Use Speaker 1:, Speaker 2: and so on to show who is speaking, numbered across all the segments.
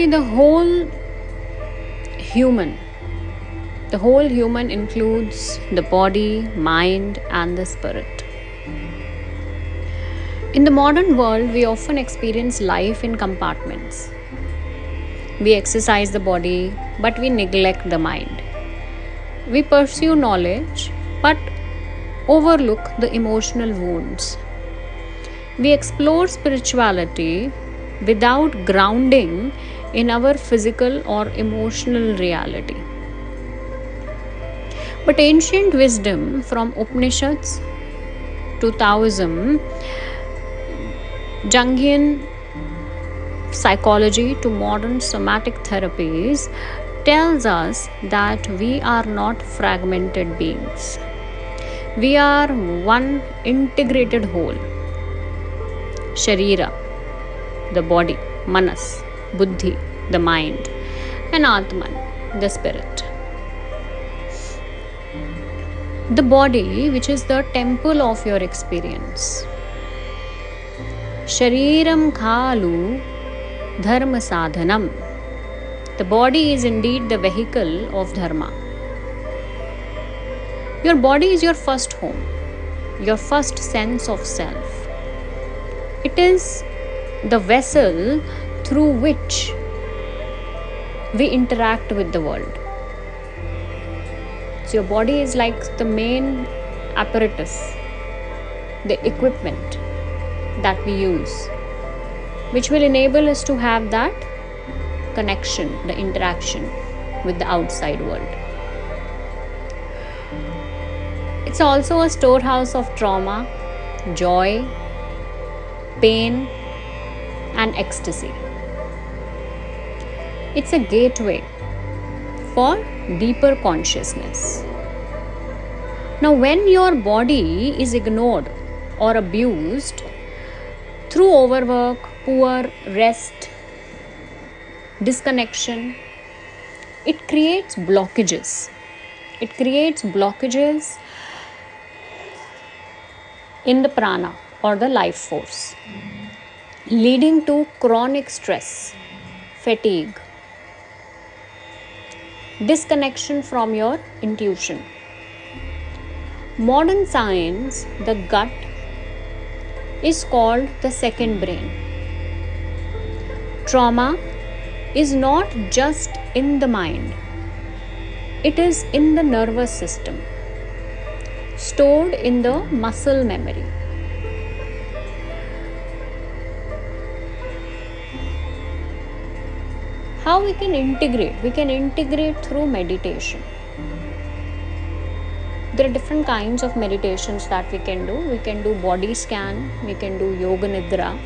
Speaker 1: Basically, human, the whole human includes the body, mind, and the spirit. In the modern world, we often experience life in compartments. We exercise the body, but we neglect the mind. We pursue knowledge, but overlook the emotional wounds. We explore spirituality without grounding in our physical or emotional reality. But ancient wisdom from Upanishads to Taoism, Jungian psychology to modern somatic therapies tells us that we are not fragmented beings. We are one integrated whole. Sharira, the body, Manas, Buddhi, the mind, and Atman, the spirit. The body, which is the temple of your experience. Shariram khalu dharma sadhanam. The body is indeed the vehicle of dharma. Your body is your first home, your first sense of self. It is the vessel through which we interact with the world. So your body is like the main apparatus, the equipment that we use, which will enable us to have that connection, the interaction with the outside world. It's also a storehouse of trauma, joy, pain, and ecstasy. It's a gateway for deeper consciousness. Now, when your body is ignored or abused through overwork, poor rest, disconnection, it creates blockages. It creates blockages in the prana or the life force, leading to chronic stress, fatigue, disconnection from your intuition. Modern science, the gut is called the second brain. Trauma is not just in the mind, it is in the nervous system, stored in the muscle memory. How we can integrate? We can integrate through meditation. There are different kinds of meditations that we can do. We can do body scan, we can do yoga nidra,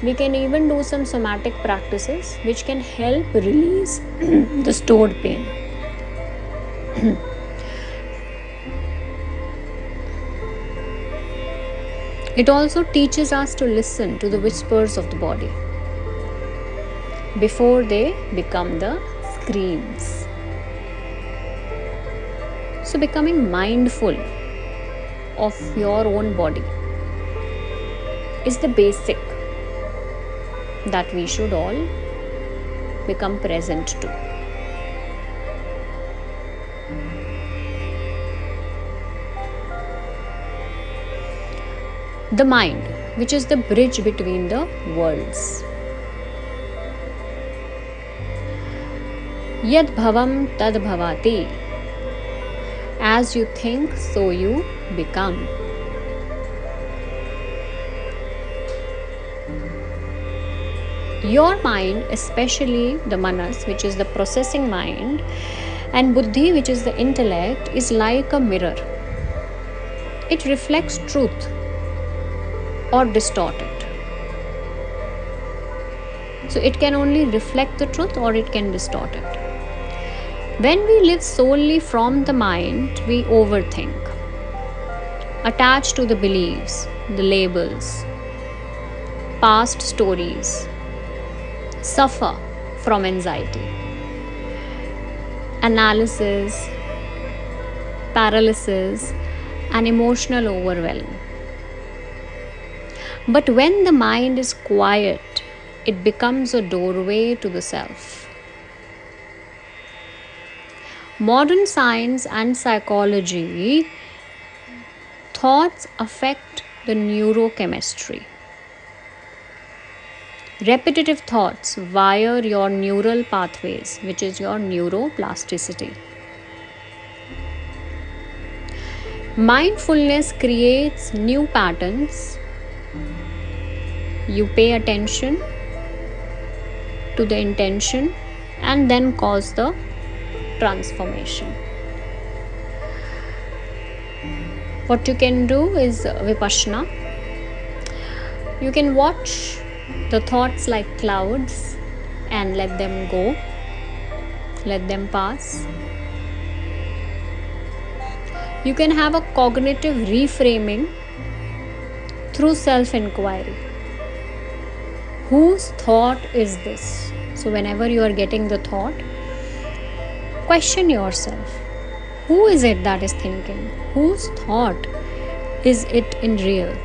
Speaker 1: we can even do some somatic practices which can help release the stored pain. It also teaches us to listen to the whispers of the body before they become the screams. So, becoming mindful of your own body is the basic that we should all become present to. The mind, which is the bridge between the worlds. Yad bhavam tad bhavati. As you think, so you become. Your mind, especially the manas, which is the processing mind, and buddhi, which is the intellect, is like a mirror. It reflects truth or distort it. So it can only reflect the truth or it can distort it. When we live solely from the mind, we overthink, attach to the beliefs, the labels, past stories, suffer from anxiety, analysis, paralysis, and emotional overwhelm. But when the mind is quiet, it becomes a doorway to the self. Modern science and psychology, thoughts affect the neurochemistry. Repetitive thoughts wire your neural pathways, which is your neuroplasticity. Mindfulness creates new patterns. You pay attention to the intention and then cause the transformation. What you can do is vipassana. You can watch the thoughts like clouds and let them go, let them pass. You can have a cognitive reframing through self-inquiry. Whose thought is this? So whenever you are getting the thought, question yourself. Who is it that is thinking? Whose thought is it in real?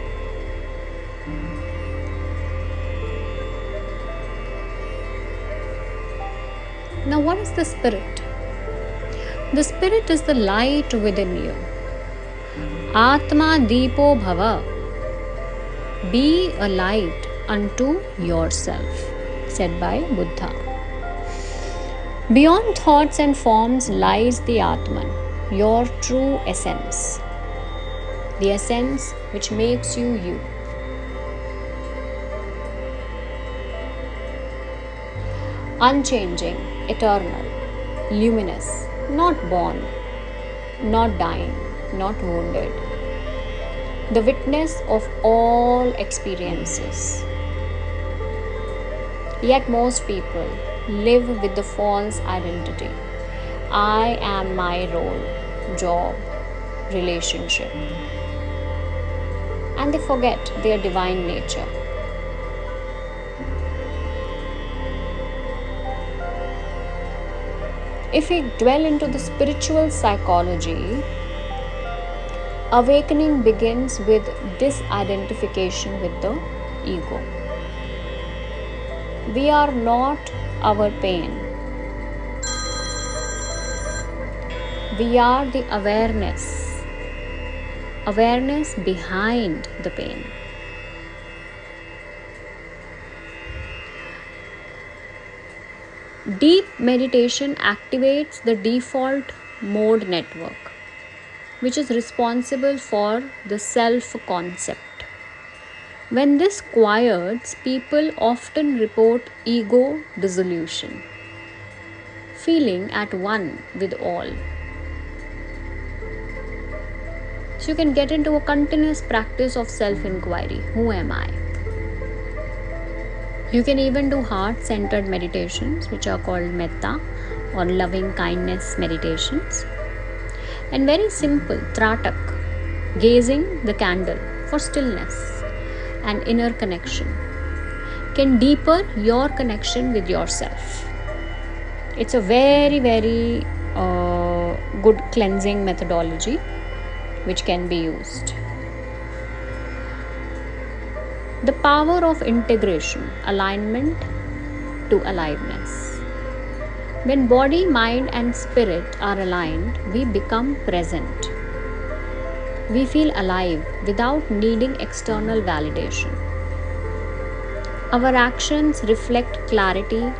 Speaker 1: Now, what is the spirit? The spirit is the light within you. Atma Deepo Bhava. Be a light unto yourself, said by Buddha. Beyond thoughts and forms lies the Atman, your true essence. The essence which makes you you. Unchanging, eternal, luminous, not born, not dying, not wounded. The witness of all experiences. Yet most people live with the false identity. I am my role, job, relationship. And they forget their divine nature. If we dwell into the spiritual psychology, awakening begins with disidentification with the ego. We are not our pain. We are the awareness behind the pain. Deep meditation activates the default mode network, which is responsible for the self-concept. When this quiets, people often report ego dissolution, feeling at one with all. So you can get into a continuous practice of self-inquiry. Who am I? You can even do heart-centered meditations, which are called metta or loving kindness meditations. And very simple, tratak, gazing the candle for stillness and inner connection, can deepen your connection with yourself. It's a very, very good cleansing methodology which can be used. The power of integration, alignment to aliveness. When body, mind, and spirit are aligned, we become present. We feel alive without needing external validation. Our actions reflect clarity,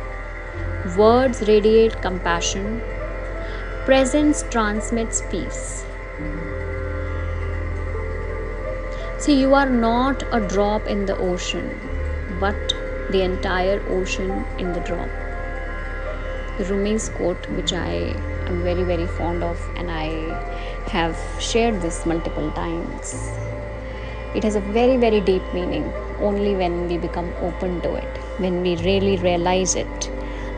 Speaker 1: words radiate compassion, presence transmits peace. See, you are not a drop in the ocean, but the entire ocean in the drop. Rumi's quote, which I am very, very fond of, and I have shared this multiple times. It has a very, very deep meaning only when we become open to it, when we really realize it,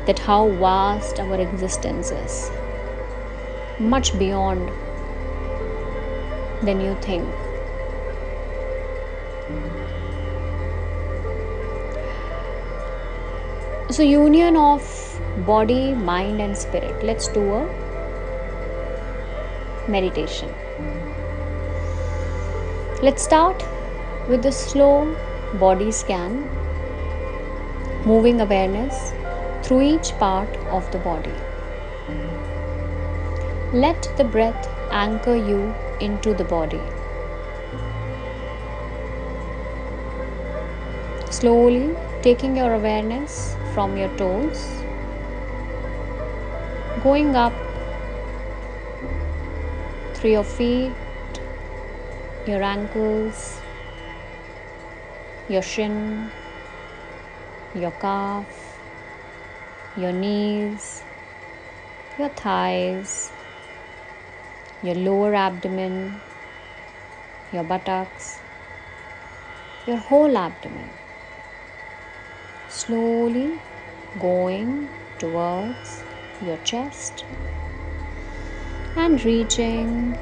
Speaker 1: that how vast our existence is, much beyond than you think. So, union of body, mind, and spirit. Let's do a meditation. Let's start with the slow body scan. moving awareness through each part of the body. Let the breath anchor you into the body. Slowly taking your awareness from your toes, going up through your feet, your ankles, your shin, your calf, your knees, your thighs, your lower abdomen, your buttocks, your whole abdomen. Slowly going towards your chest and reaching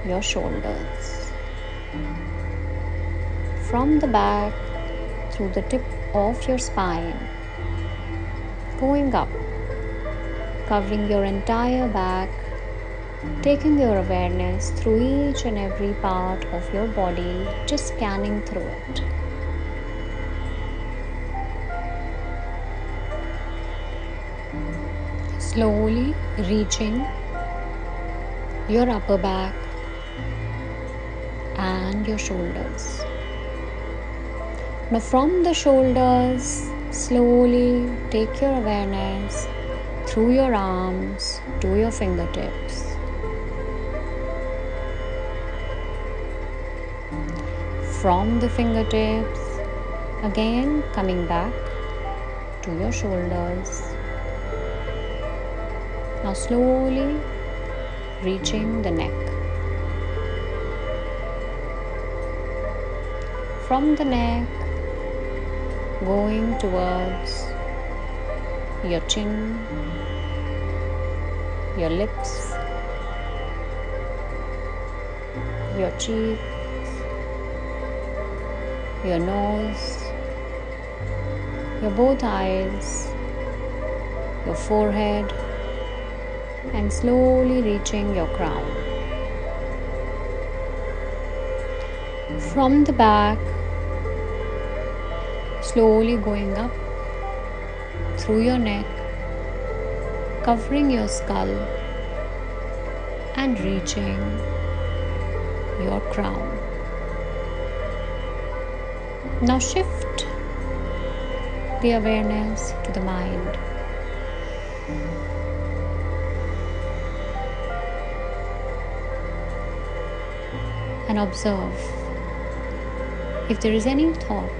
Speaker 1: your shoulders. From the back through the tip of your spine, going up, covering your entire back, taking your awareness through each and every part of your body, just scanning through it. Slowly reaching your upper back and your shoulders. Now from the shoulders, slowly take your awareness through your arms to your fingertips. From the fingertips, again coming back to your shoulders. Now slowly reaching the neck. From the neck, going towards your chin, your lips, your cheeks, your nose, your both eyes, your forehead, and slowly reaching your crown. From the back, slowly going up through your neck, covering your skull and reaching your crown. Now shift the awareness to the mind. And observe if there is any thought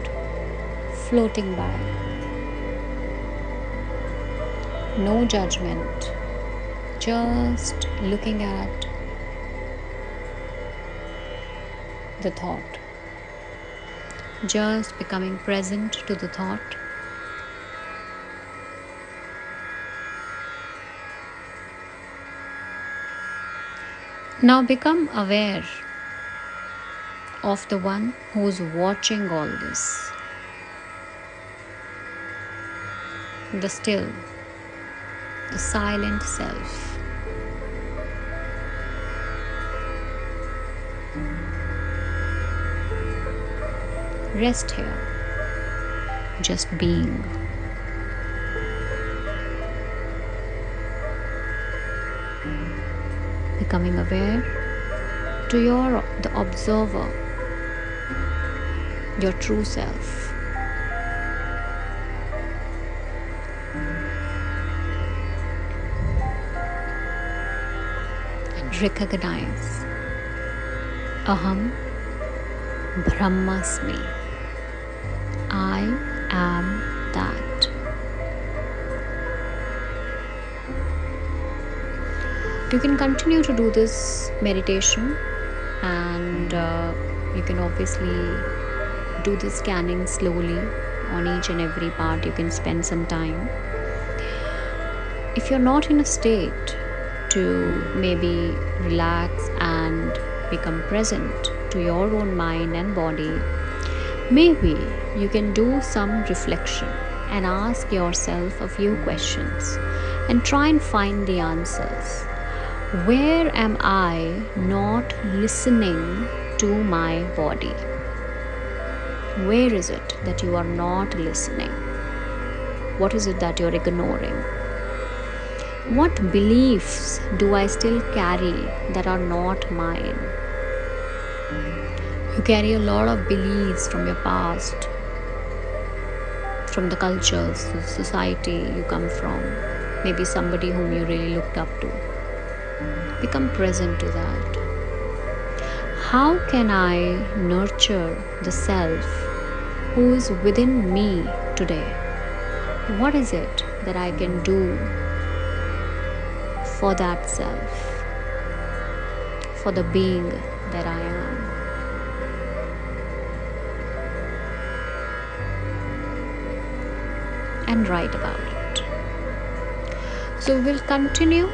Speaker 1: floating by. No judgment, just looking at the thought, just becoming present to the thought. Now become aware of the one who's watching all this. The still, the silent self. Rest here, just being. Becoming aware to the observer, your true self. And recognize Aham Brahmasmi. I am that. You can continue to do this meditation, and you can obviously do the scanning slowly on each and every part. You can spend some time. If you're not in a state to maybe relax and become present to your own mind and body, maybe you can do some reflection and ask yourself a few questions and try and find the answers. Where am I not listening to my body? Where is it that you are not listening? What is it that you're ignoring? What beliefs do I still carry that are not mine? You carry a lot of beliefs from your past, from the cultures, the society you come from, maybe somebody whom you really looked up to. Become present to that. How can I nurture the self who is within me today? What is it that I can do for that self, for the being that I am? And write about it. So we'll continue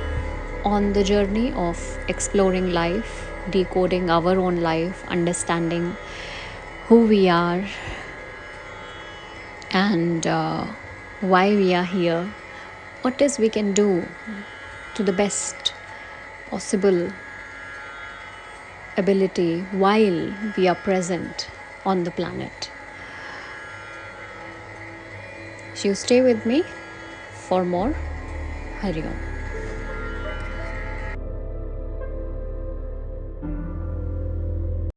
Speaker 1: on the journey of exploring life, decoding our own life, understanding who we are and why we are here, what is we can do to the best possible ability while we are present on the planet. So you stay with me for more. Hari Om.